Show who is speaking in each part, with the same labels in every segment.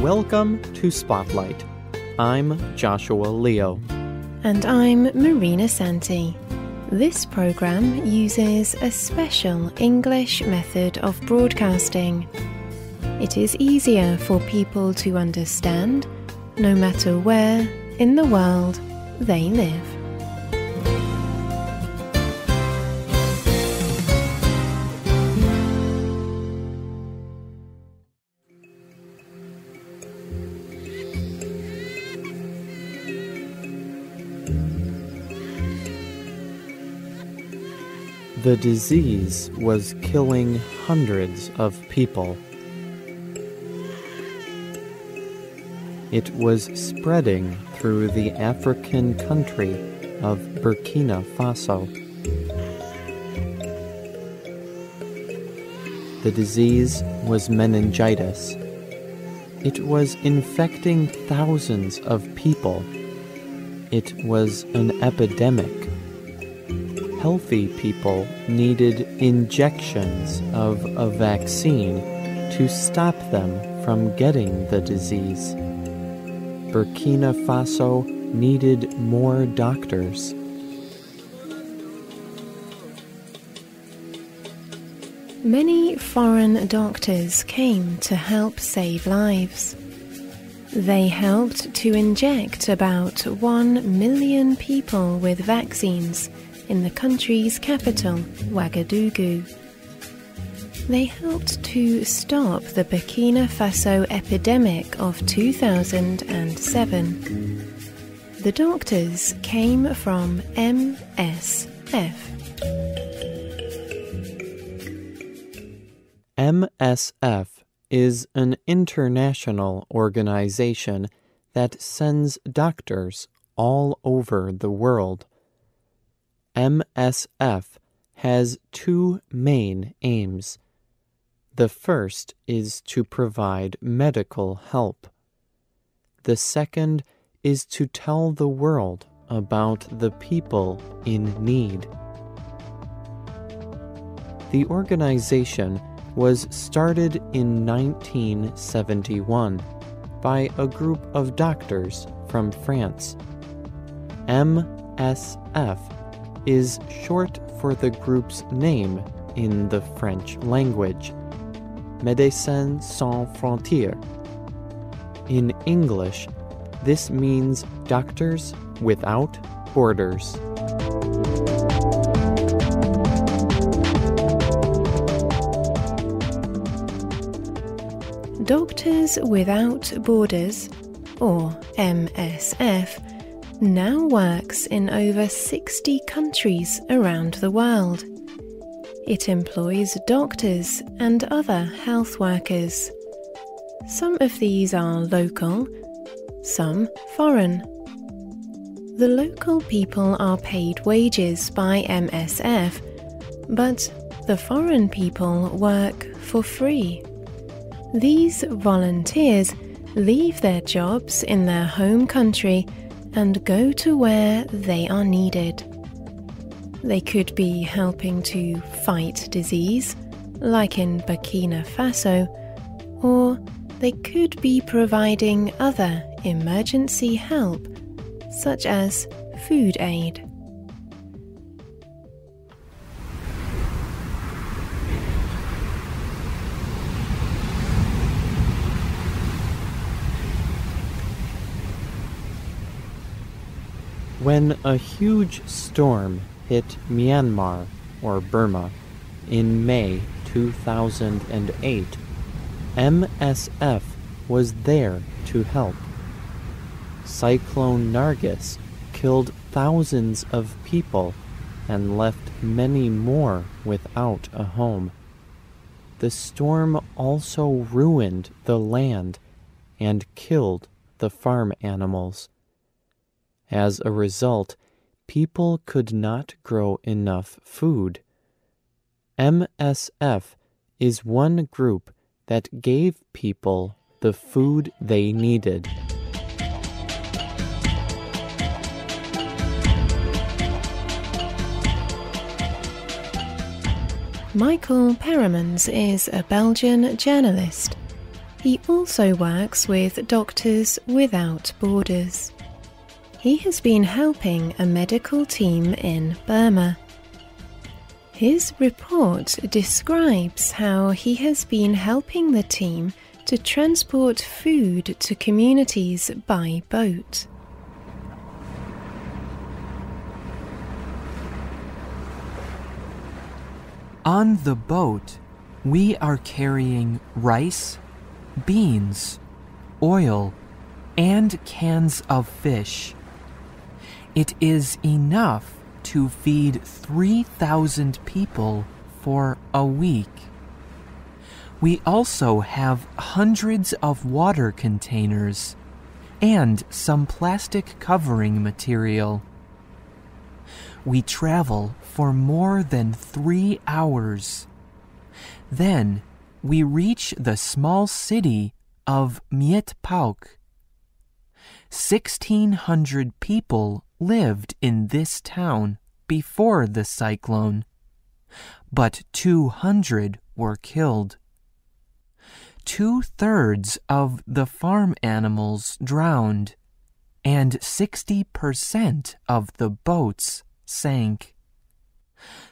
Speaker 1: Welcome to Spotlight. I'm Joshua Leo.
Speaker 2: And I'm Marina Santee. This program uses a special English method of broadcasting. It is easier for people to understand, no matter where in the world they live.
Speaker 1: The disease was killing hundreds of people. It was spreading through the African country of Burkina Faso. The disease was meningitis. It was infecting thousands of people. It was an epidemic. Healthy people needed injections of a vaccine to stop them from getting the disease. Burkina Faso needed more doctors.
Speaker 2: Many foreign doctors came to help save lives. They helped to inject about 1 million people with vaccines in the country's capital, Ouagadougou. They helped to stop the Burkina Faso epidemic of 2007. The doctors came from MSF.
Speaker 1: MSF is an international organization that sends doctors all over the world. MSF has two main aims. The first is to provide medical help. The second is to tell the world about the people in need. The organization was started in 1971 by a group of doctors from France. MSF is short for the group's name in the French language, Medecins Sans Frontieres. In English, this means Doctors Without Borders.
Speaker 2: Doctors Without Borders, or MSF, now works in over 60 countries around the world. It employs doctors and other health workers. Some of these are local, some foreign. The local people are paid wages by MSF, but the foreign people work for free. These volunteers leave their jobs in their home country and go to where they are needed. They could be helping to fight disease, like in Burkina Faso, or they could be providing other emergency help, such as food aid.
Speaker 1: When a huge storm hit Myanmar, or Burma, in May 2008, MSF was there to help. Cyclone Nargis killed thousands of people and left many more without a home. The storm also ruined the land and killed the farm animals. As a result, people could not grow enough food. MSF is one group that gave people the food they needed.
Speaker 2: Michael Perimans is a Belgian journalist. He also works with Doctors Without Borders. He has been helping a medical team in Burma. His report describes how he has been helping the team to transport food to communities by boat.
Speaker 3: On the boat, we are carrying rice, beans, oil, and cans of fish. It is enough to feed 3,000 people for a week. We also have hundreds of water containers and some plastic covering material. We travel for more than 3 hours. Then we reach the small city of Miet Pauk. 1,600 people lived in this town before the cyclone, but 200 were killed. 2/3 of the farm animals drowned, and 60% of the boats sank.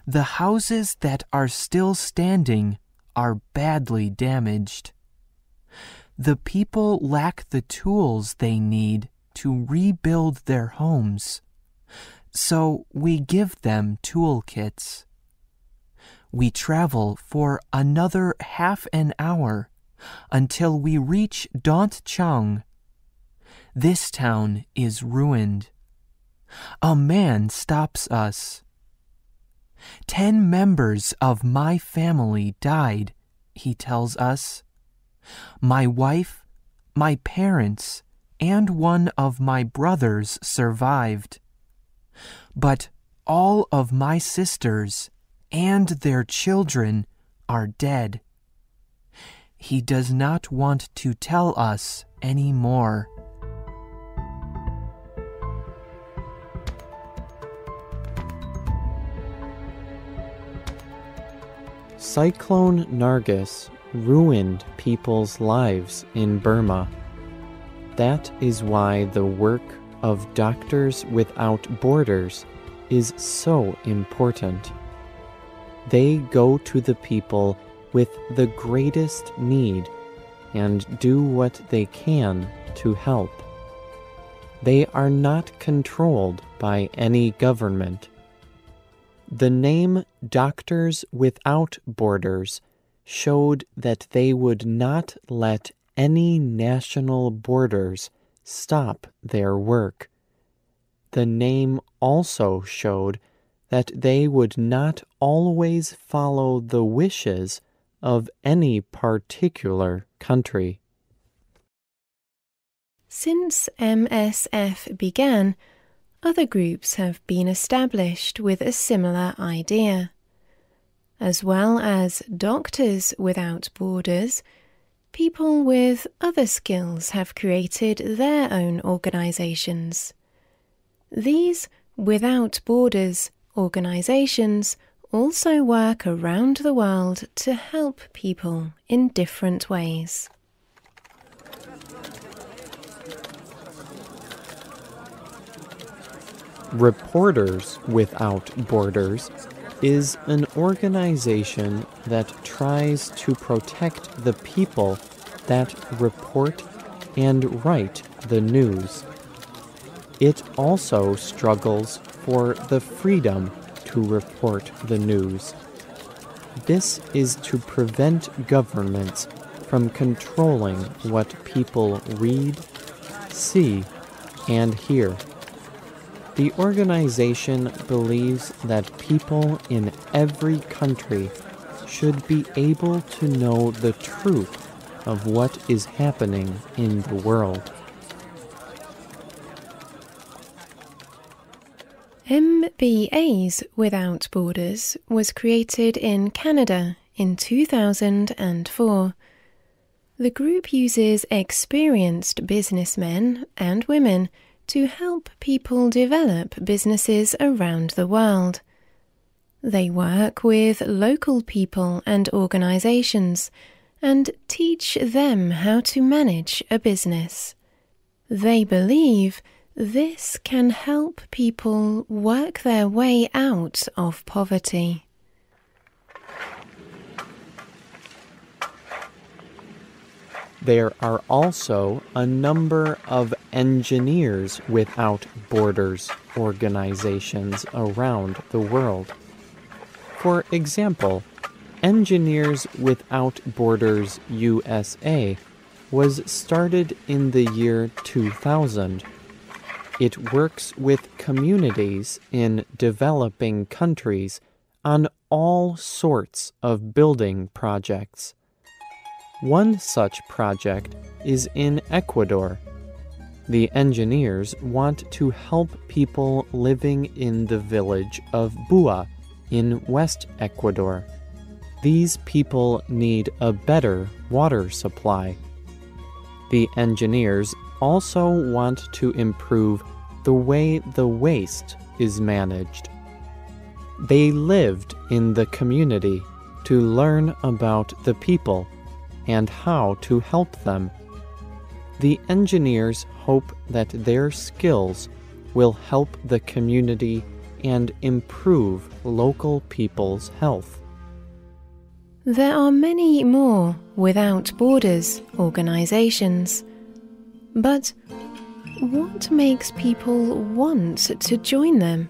Speaker 3: The houses that are still standing are badly damaged. The people lack the tools they need to rebuild their homes, so we give them toolkits. We travel for another half an hour until we reach Dont Chang. This town is ruined. A man stops us. 10 members of my family died, he tells us. My wife, my parents, and one of my brothers survived. But all of my sisters and their children are dead. He does not want to tell us any more.
Speaker 1: Cyclone Nargis ruined people's lives in Burma. That is why the work of Doctors Without Borders is so important. They go to the people with the greatest need and do what they can to help. They are not controlled by any government. The name Doctors Without Borders showed that they would not let any national borders stop their work. The name also showed that they would not always follow the wishes of any particular country.
Speaker 2: Since MSF began, other groups have been established with a similar idea. As well as Doctors Without Borders, people with other skills have created their own organizations. These Without Borders organizations also work around the world to help people in different ways.
Speaker 1: Reporters Without Borders is an organization that tries to protect the people that report and write the news. It also struggles for the freedom to report the news. This is to prevent governments from controlling what people read, see, and hear. The organization believes that people in every country should be able to know the truth of what is happening in the world.
Speaker 2: MBAs Without Borders was created in Canada in 2004. The group uses experienced businessmen and women to help people develop businesses around the world. They work with local people and organizations and teach them how to manage a business. They believe this can help people work their way out of poverty.
Speaker 1: There are also a number of Engineers Without Borders organizations around the world. For example, Engineers Without Borders USA was started in the year 2000. It works with communities in developing countries on all sorts of building projects. One such project is in Ecuador. The engineers want to help people living in the village of Bua in West Ecuador. These people need a better water supply. The engineers also want to improve the way the waste is managed. They lived in the community to learn about the people and how to help them. The engineers hope that their skills will help the community and improve local people's health.
Speaker 2: There are many more Without Borders organizations. But what makes people want to join them?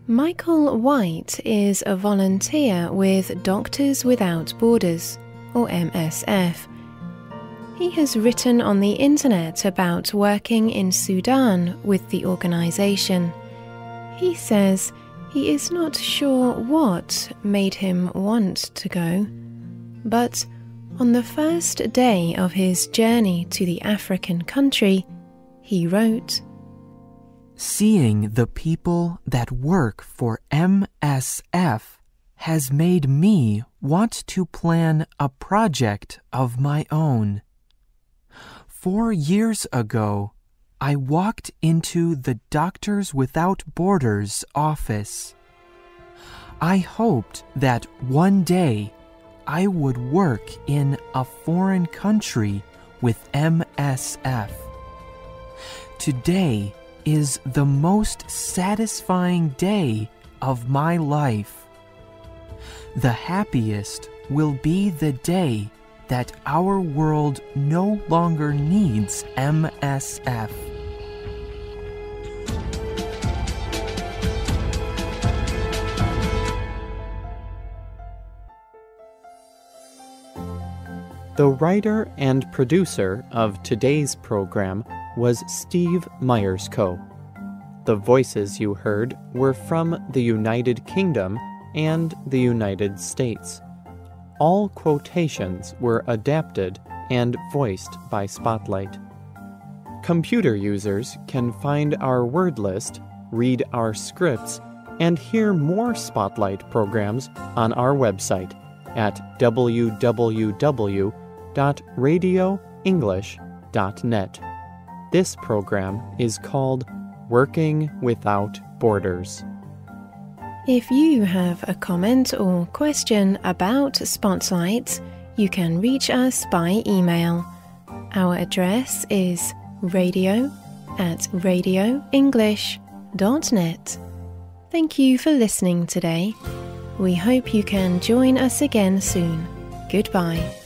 Speaker 2: Michael White is a volunteer with Doctors Without Borders, or MSF. He has written on the internet about working in Sudan with the organization. He says he is not sure what made him want to go, but on the first day of his journey to the African country, he wrote,
Speaker 3: "Seeing the people that work for MSF has made me want to plan a project of my own. 4 years ago, I walked into the Doctors Without Borders office. I hoped that one day I would work in a foreign country with MSF. Today is the most satisfying day of my life. The happiest will be the day that our world no longer needs MSF."
Speaker 1: The writer and producer of today's program was Steve Myerscough. The voices you heard were from the United Kingdom and the United States. All quotations were adapted and voiced by Spotlight. Computer users can find our word list, read our scripts, and hear more Spotlight programs on our website at www.radioenglish.net. This program is called Working Without Borders.
Speaker 2: If you have a comment or question about Spotlight, you can reach us by email. Our address is radio@radioenglish.net. Thank you for listening today. We hope you can join us again soon. Goodbye.